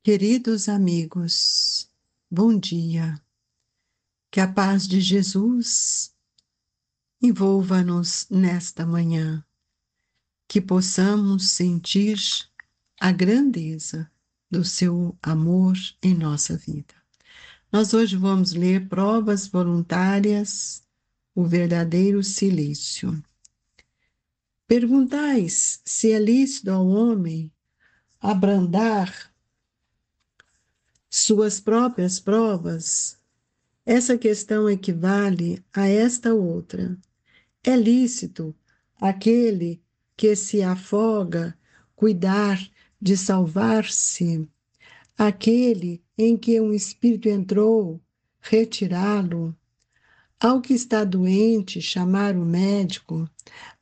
Queridos amigos, bom dia. Que a paz de Jesus envolva-nos nesta manhã, que possamos sentir a grandeza do seu amor em nossa vida. Nós hoje vamos ler Provas Voluntárias, o verdadeiro silício. Perguntais se é lícito ao homem abrandar suas próprias provas. Essa questão equivale a esta outra. É lícito aquele que se afoga cuidar de salvar-se, aquele em que um espírito entrou, retirá-lo, ao que está doente, chamar o médico.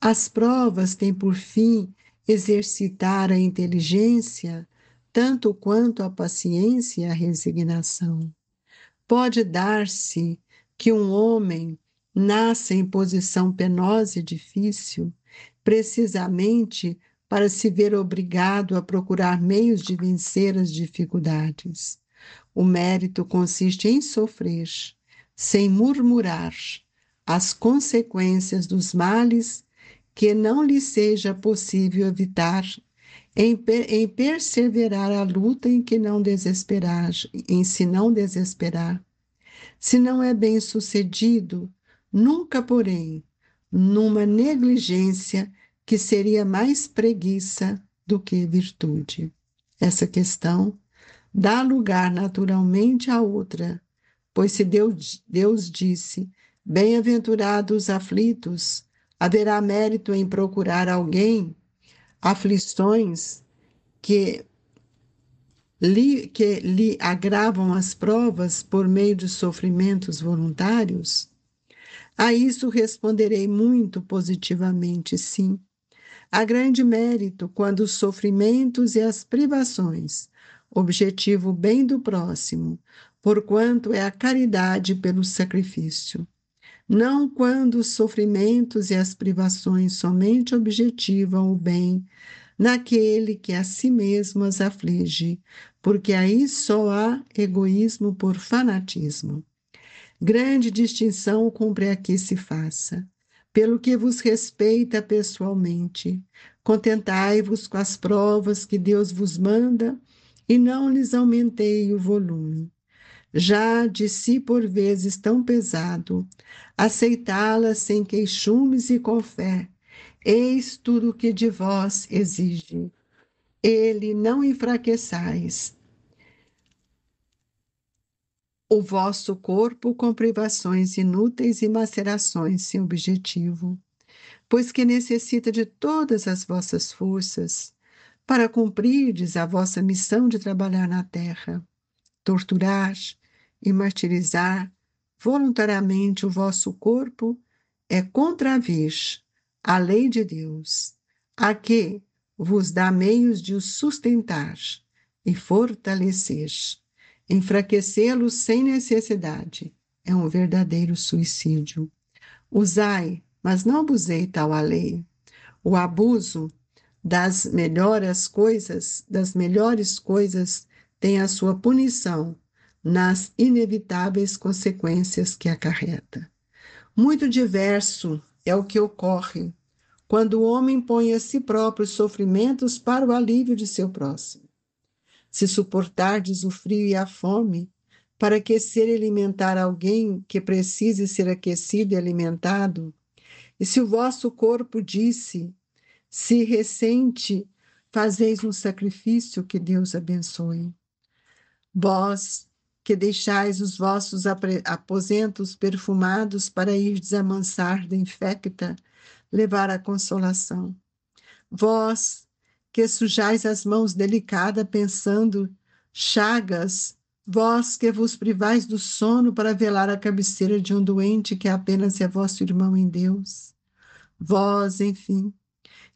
As provas têm por fim exercitar a inteligência, tanto quanto a paciência e a resignação. Pode dar-se que um homem nasça em posição penosa e difícil, precisamente para se ver obrigado a procurar meios de vencer as dificuldades. O mérito consiste em sofrer, sem murmurar, as consequências dos males que não lhe seja possível evitar, em perseverar a luta em que não desesperar, em se não desesperar. Se não é bem sucedido, nunca, porém, numa negligência que seria mais preguiça do que virtude. Essa questão dá lugar naturalmente à outra, pois se Deus disse, bem-aventurados os aflitos, haverá mérito em procurar alguém, aflições que lhe agravam as provas por meio de sofrimentos voluntários? A isso responderei muito positivamente, sim. Há grande mérito quando os sofrimentos e as privações objetivam o bem do próximo, porquanto é a caridade pelo sacrifício. Não quando os sofrimentos e as privações somente objetivam o bem naquele que a si mesmo as aflige, porque aí só há egoísmo por fanatismo. Grande distinção cumpre aqui se faça. Pelo que vos respeita pessoalmente, contentai-vos com as provas que Deus vos manda e não lhes aumentei o volume. Já de si por vezes tão pesado, aceitá-las sem queixumes e com fé, eis tudo o que de vós exige. Ele não enfraqueçais o vosso corpo com privações inúteis e macerações sem objetivo, pois que necessita de todas as vossas forças para cumprirdes a vossa missão de trabalhar na terra, torturar e martirizar voluntariamente o vosso corpo é contravir a lei de Deus, a que vos dá meios de o sustentar e fortalecer. Enfraquecê-lo sem necessidade é um verdadeiro suicídio. Usai, mas não abusei tal a lei. O abuso das melhores coisas, tem a sua punição nas inevitáveis consequências que acarreta. Muito diverso é o que ocorre quando o homem põe a si próprio sofrimentos para o alívio de seu próximo. Se suportardes o frio e a fome, para aquecer e alimentar alguém que precise ser aquecido e alimentado, e se o vosso corpo disse, se ressente, fazeis um sacrifício que Deus abençoe. Vós, que deixais os vossos aposentos perfumados para ir desamansar da infecta, levar a consolação. Vós, que sujais as mãos delicadas pensando chagas, vós que vos privais do sono para velar a cabeceira de um doente que apenas é vosso irmão em Deus. Vós, enfim,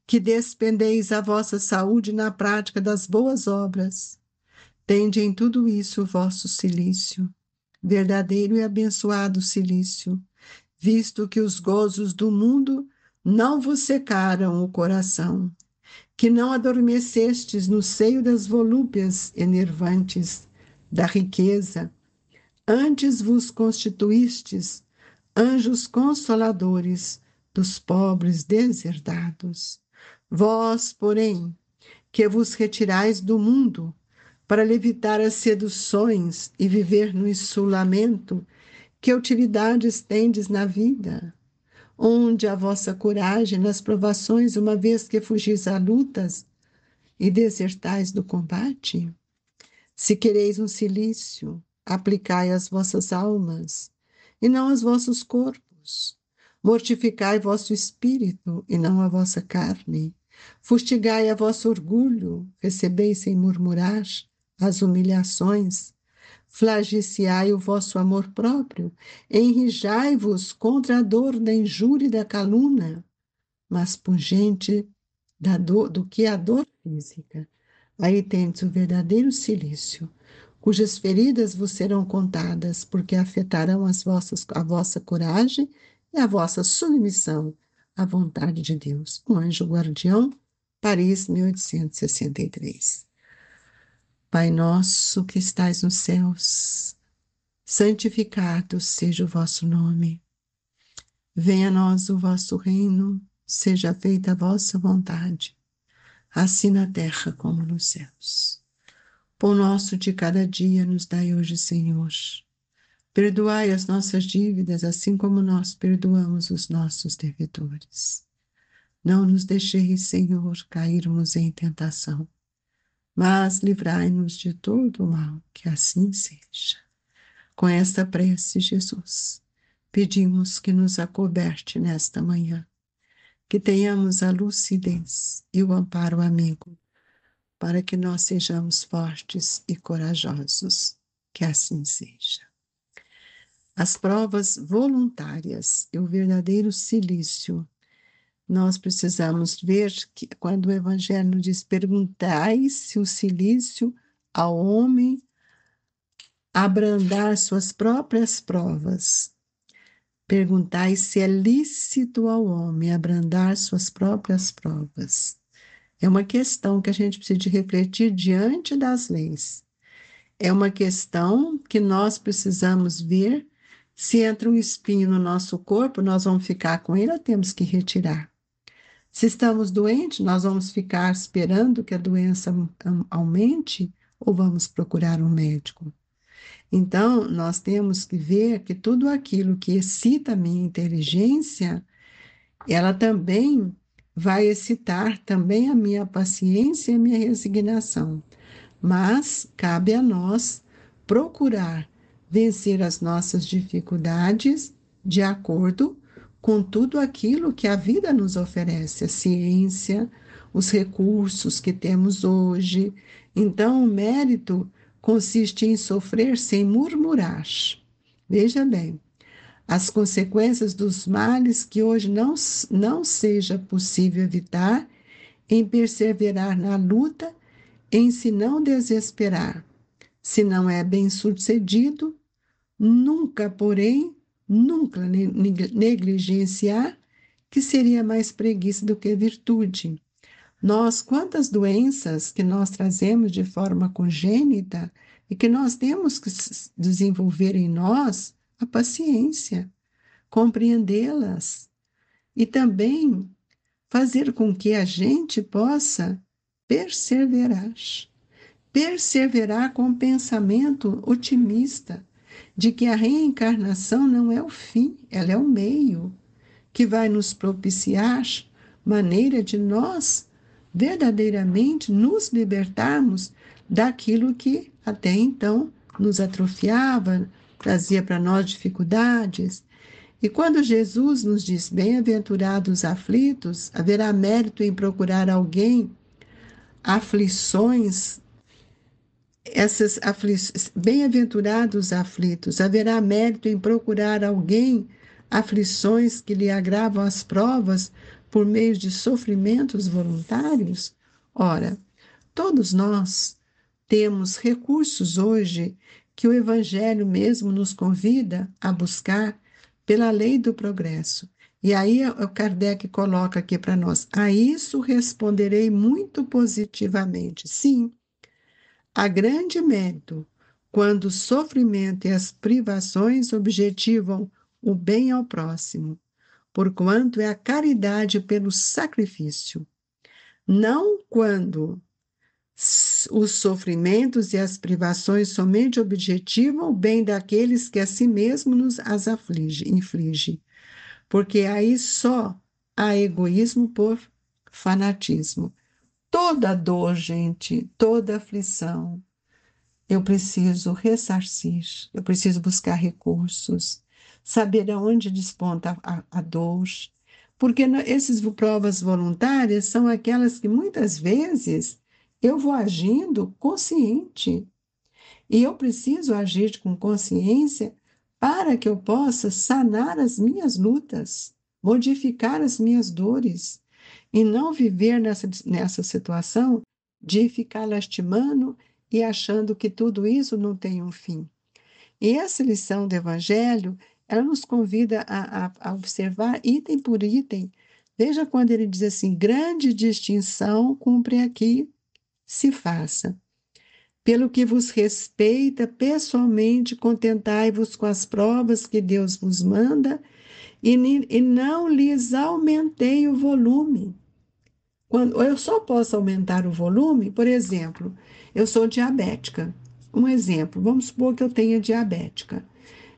que despendeis a vossa saúde na prática das boas obras, tende em tudo isso o vosso cilício, verdadeiro e abençoado cilício, visto que os gozos do mundo não vos secaram o coração, que não adormecestes no seio das volúpias enervantes da riqueza, antes vos constituístes anjos consoladores dos pobres deserdados. Vós, porém, que vos retirais do mundo para lhe evitar as seduções e viver no insulamento, que utilidades tendes na vida? Onde a vossa coragem nas provações, uma vez que fugis a lutas e desertais do combate? Se quereis um cilício, aplicai às vossas almas, e não aos vossos corpos. Mortificai vosso espírito, e não a vossa carne. Fustigai a vosso orgulho, recebei sem murmurar as humilhações. Flagiciai o vosso amor próprio, enrijai-vos contra a dor da injúria e da calúnia, mas pungente do que a dor física. Aí tendes o verdadeiro cilício, cujas feridas vos serão contadas, porque afetarão a vossa coragem e a vossa submissão à vontade de Deus. O Anjo Guardião, Paris, 1863. Pai nosso que estais nos céus, santificado seja o vosso nome. Venha a nós o vosso reino, seja feita a vossa vontade, assim na terra como nos céus. Pão nosso de cada dia nos dai hoje, Senhor. Perdoai as nossas dívidas, assim como nós perdoamos os nossos devedores. Não nos deixeis, Senhor, cairmos em tentação, mas livrai-nos de todo o mal, que assim seja. Com esta prece, Jesus, pedimos que nos acoberte nesta manhã, que tenhamos a lucidez e o amparo amigo, para que nós sejamos fortes e corajosos, que assim seja. As provas voluntárias e o verdadeiro cilício, nós precisamos ver que quando o Evangelho diz: perguntai-se o cilício ao homem abrandar suas próprias provas. Perguntai se é lícito ao homem abrandar suas próprias provas. É uma questão que a gente precisa de refletir diante das leis. É uma questão que nós precisamos ver se entra um espinho no nosso corpo, nós vamos ficar com ele ou temos que retirar? Se estamos doentes, nós vamos ficar esperando que a doença aumente ou vamos procurar um médico? Então, nós temos que ver que tudo aquilo que excita a minha inteligência, ela também vai excitar também a minha paciência e a minha resignação. Mas cabe a nós procurar vencer as nossas dificuldades de acordo com tudo aquilo que a vida nos oferece, a ciência, os recursos que temos hoje. Então, o mérito consiste em sofrer sem murmurar. Veja bem, as consequências dos males que hoje não seja possível evitar, em perseverar na luta, em se não desesperar. Se não é bem-sucedido, nunca, porém, nunca negligenciar, que seria mais preguiça do que virtude. Nós, quantas doenças que nós trazemos de forma congênita e que nós temos que desenvolver em nós a paciência, compreendê-las e também fazer com que a gente possa perseverar. Perseverar com um pensamento otimista de que a reencarnação não é o fim, ela é o meio que vai nos propiciar maneira de nós verdadeiramente nos libertarmos daquilo que até então nos atrofiava, trazia para nós dificuldades. E quando Jesus nos diz: bem-aventurados os aflitos, haverá mérito em procurar alguém aflições, bem-aventurados os aflitos, haverá mérito em procurar alguém aflições que lhe agravam as provas por meio de sofrimentos voluntários? Ora, todos nós temos recursos hoje que o Evangelho mesmo nos convida a buscar pela lei do progresso, E aí o Kardec coloca aqui para nós: a isso responderei muito positivamente. Sim, há grande mérito quando o sofrimento e as privações objetivam o bem ao próximo, porquanto é a caridade pelo sacrifício. Não quando os sofrimentos e as privações somente objetivam o bem daqueles que a si mesmo nos as inflige, porque aí só há egoísmo por fanatismo. Toda dor, gente, toda aflição, eu preciso ressarcir, eu preciso buscar recursos, saber aonde desponta a dor, porque essas provas voluntárias são aquelas que muitas vezes eu vou agindo consciente, e eu preciso agir com consciência para que eu possa sanar as minhas lutas, modificar as minhas dores, e não viver nessa situação de ficar lastimando e achando que tudo isso não tem um fim. E essa lição do Evangelho, ela nos convida a observar item por item. Veja quando ele diz assim: grande distinção cumpre aqui se faça. Pelo que vos respeita pessoalmente, contentai-vos com as provas que Deus vos manda e não lhes aumentei o volume. Quando eu só posso aumentar o volume, por exemplo, eu sou diabética. Um exemplo, vamos supor que eu tenha diabética,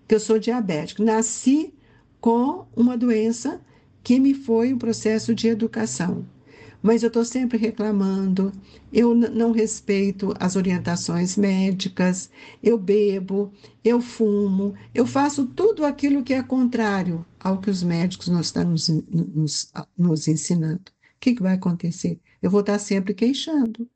que eu sou diabética. Nasci com uma doença que me foi um processo de educação. Mas eu estou sempre reclamando, eu não respeito as orientações médicas, eu bebo, eu fumo, eu faço tudo aquilo que é contrário ao que os médicos nos estão nos ensinando. O que vai acontecer? Eu vou estar sempre queixando,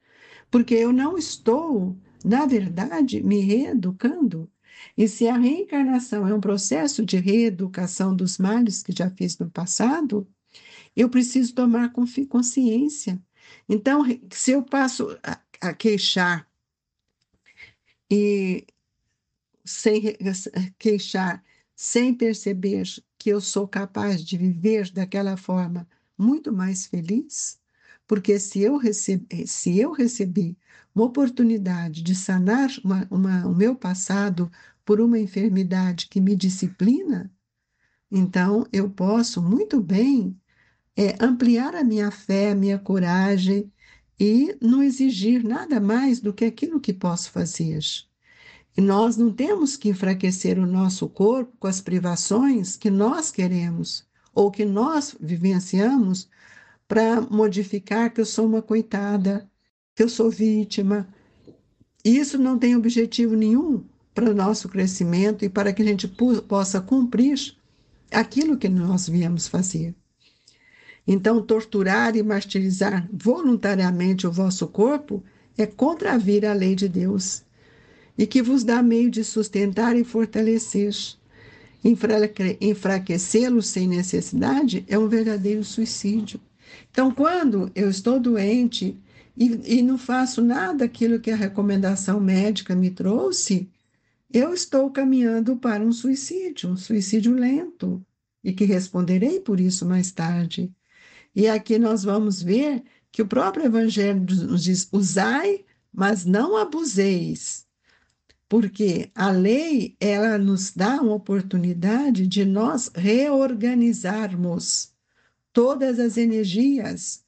porque eu não estou, na verdade, me reeducando. E se a reencarnação é um processo de reeducação dos males que já fiz no passado, eu preciso tomar consciência. Então, se eu passo a queixar e sem queixar, sem perceber que eu sou capaz de viver daquela forma muito mais feliz, porque se eu recebi uma oportunidade de sanar o meu passado por uma enfermidade que me disciplina, então eu posso muito bem ampliar a minha fé, a minha coragem e não exigir nada mais do que aquilo que posso fazer. E nós não temos que enfraquecer o nosso corpo com as privações que nós queremos ou que nós vivenciamos para modificar que eu sou uma coitada, que eu sou vítima. Isso não tem objetivo nenhum para o nosso crescimento e para que a gente possa cumprir aquilo que nós viemos fazer. Então, torturar e martirizar voluntariamente o vosso corpo é contravir a lei de Deus, e que vos dá meio de sustentar e fortalecer. Enfraquecê-lo sem necessidade é um verdadeiro suicídio. Então, quando eu estou doente e não faço nada daquilo que a recomendação médica me trouxe, eu estou caminhando para um suicídio lento, e que responderei por isso mais tarde. E aqui nós vamos ver que o próprio Evangelho nos diz: usai, mas não abuseis, porque a lei ela nos dá uma oportunidade de nós reorganizarmos todas as energias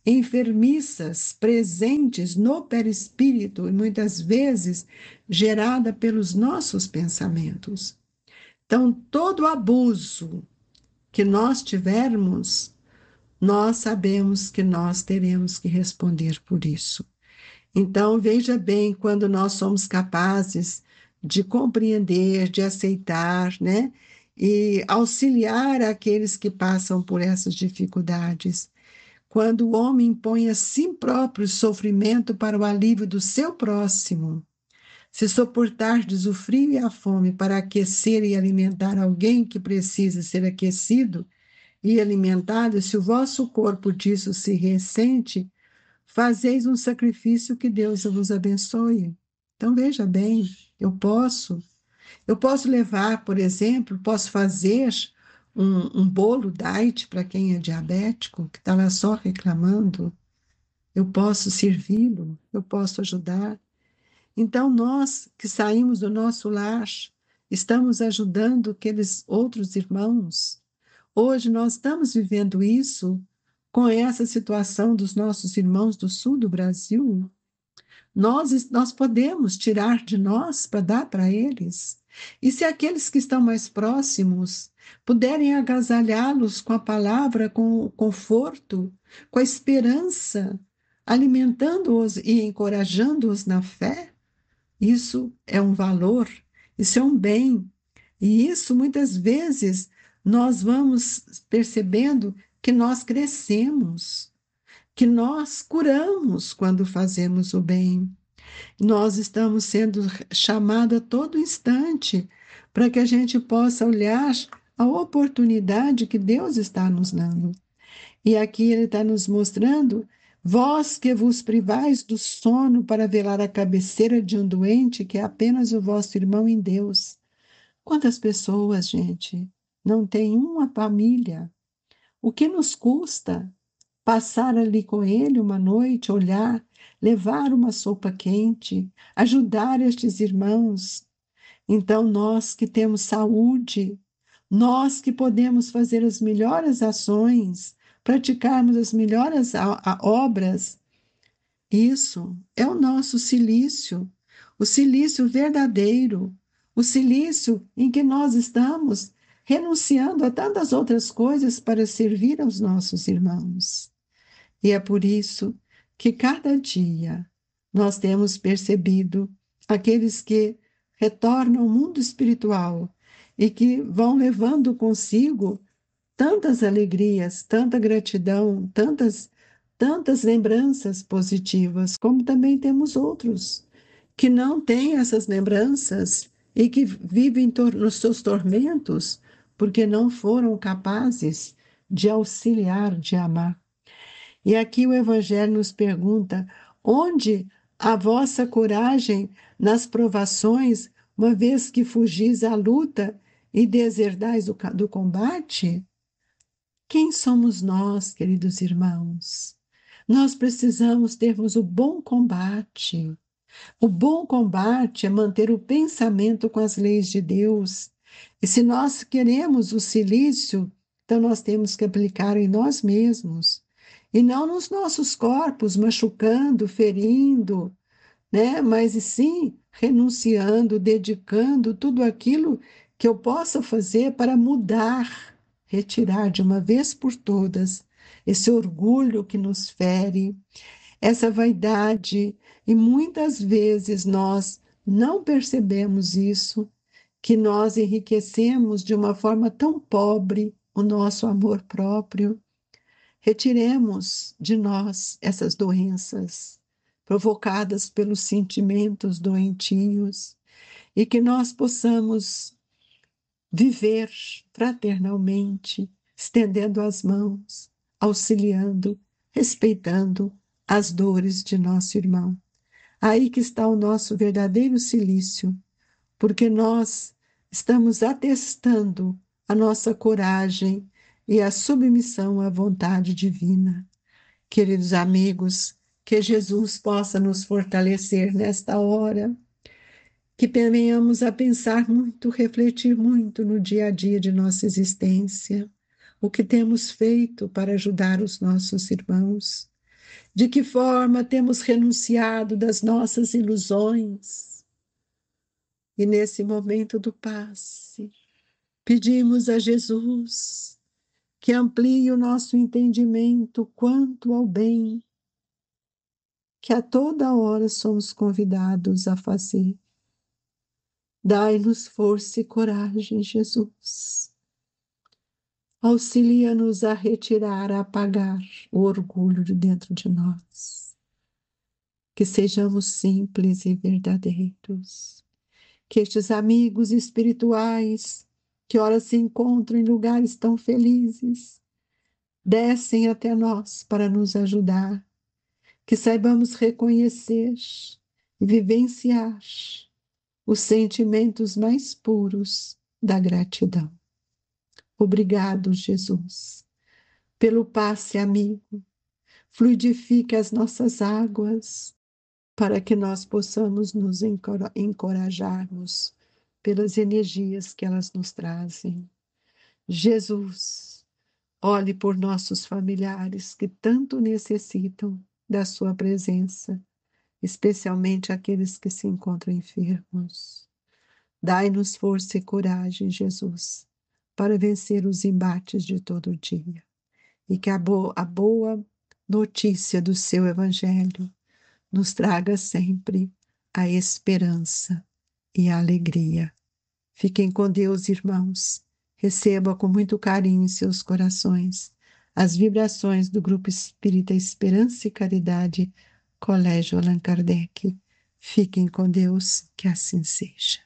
enfermiças presentes no perispírito e muitas vezes gerada pelos nossos pensamentos. Então, todo abuso que nós tivermos, nós sabemos que nós teremos que responder por isso. Então, veja bem, quando nós somos capazes de compreender, de aceitar, né? E auxiliar aqueles que passam por essas dificuldades. Quando o homem impõe a si próprio sofrimento para o alívio do seu próximo, se suportardes o frio e a fome para aquecer e alimentar alguém que precisa ser aquecido e alimentado, se o vosso corpo disso se ressente, fazeis um sacrifício que Deus vos abençoe. Então veja bem, eu posso levar, por exemplo, posso fazer um bolo diet para quem é diabético, que está lá só reclamando, eu posso servi-lo, eu posso ajudar. Então, nós que saímos do nosso lar, estamos ajudando aqueles outros irmãos. Hoje nós estamos vivendo isso com essa situação dos nossos irmãos do sul do Brasil. Nós podemos tirar de nós para dar para eles. E se aqueles que estão mais próximos puderem agasalhá-los com a palavra, com o conforto, com a esperança, alimentando-os e encorajando-os na fé, isso é um valor, isso é um bem. E isso muitas vezes nós vamos percebendo que nós crescemos, que nós curamos quando fazemos o bem. Nós estamos sendo chamados a todo instante para que a gente possa olhar a oportunidade que Deus está nos dando. E aqui ele está nos mostrando: vós que vos privais do sono para velar a cabeceira de um doente que é apenas o vosso irmão em Deus. Quantas pessoas, gente, não têm uma família? O que nos custa passar ali com ele uma noite, olhar, levar uma sopa quente, ajudar estes irmãos? Então, nós que temos saúde, nós que podemos fazer as melhores ações, praticarmos as melhores obras, isso é o nosso silício, o silício verdadeiro, o silício em que nós estamos renunciando a tantas outras coisas para servir aos nossos irmãos. E é por isso que cada dia nós temos percebido aqueles que retornam ao mundo espiritual e que vão levando consigo tantas alegrias, tanta gratidão, tantas lembranças positivas, como também temos outros que não têm essas lembranças e que vivem nos seus tormentos porque não foram capazes de auxiliar, de amar. E aqui o Evangelho nos pergunta: onde a vossa coragem nas provações, uma vez que fugis à luta e deserdais do combate? Quem somos nós, queridos irmãos? Nós precisamos termos o bom combate. O bom combate é manter o pensamento com as leis de Deus. E se nós queremos o silício, então nós temos que aplicar em nós mesmos, e não nos nossos corpos, machucando, ferindo, né? Mas e sim renunciando, dedicando tudo aquilo que eu possa fazer para mudar, retirar de uma vez por todas esse orgulho que nos fere, essa vaidade, e muitas vezes nós não percebemos isso, que nós enriquecemos de uma forma tão pobre o nosso amor próprio. Retiremos de nós essas doenças provocadas pelos sentimentos doentios e que nós possamos viver fraternalmente, estendendo as mãos, auxiliando, respeitando as dores de nosso irmão. Aí que está o nosso verdadeiro silício, porque nós estamos atestando a nossa coragem e a submissão à vontade divina. Queridos amigos, que Jesus possa nos fortalecer nesta hora, que venhamos a pensar muito, refletir muito no dia a dia de nossa existência, o que temos feito para ajudar os nossos irmãos, de que forma temos renunciado das nossas ilusões. E nesse momento do passe, pedimos a Jesus que amplie o nosso entendimento quanto ao bem que a toda hora somos convidados a fazer. Dai-nos força e coragem, Jesus. Auxilia-nos a retirar, a apagar o orgulho de dentro de nós. Que sejamos simples e verdadeiros. Que estes amigos espirituais, que ora se encontram em lugares tão felizes, descem até nós para nos ajudar. Que saibamos reconhecer e vivenciar os sentimentos mais puros da gratidão. Obrigado, Jesus, pelo passe amigo. Fluidifique as nossas águas para que nós possamos nos encorajarmos pelas energias que elas nos trazem. Jesus, olhe por nossos familiares que tanto necessitam da sua presença, especialmente aqueles que se encontram enfermos. Dai-nos força e coragem, Jesus, para vencer os embates de todo dia. E que a boa notícia do seu Evangelho nos traga sempre a esperança e a alegria. Fiquem com Deus, irmãos. Receba com muito carinho em seus corações as vibrações do Grupo Espírita Esperança e Caridade, Colégio Allan Kardec. Fiquem com Deus, que assim seja.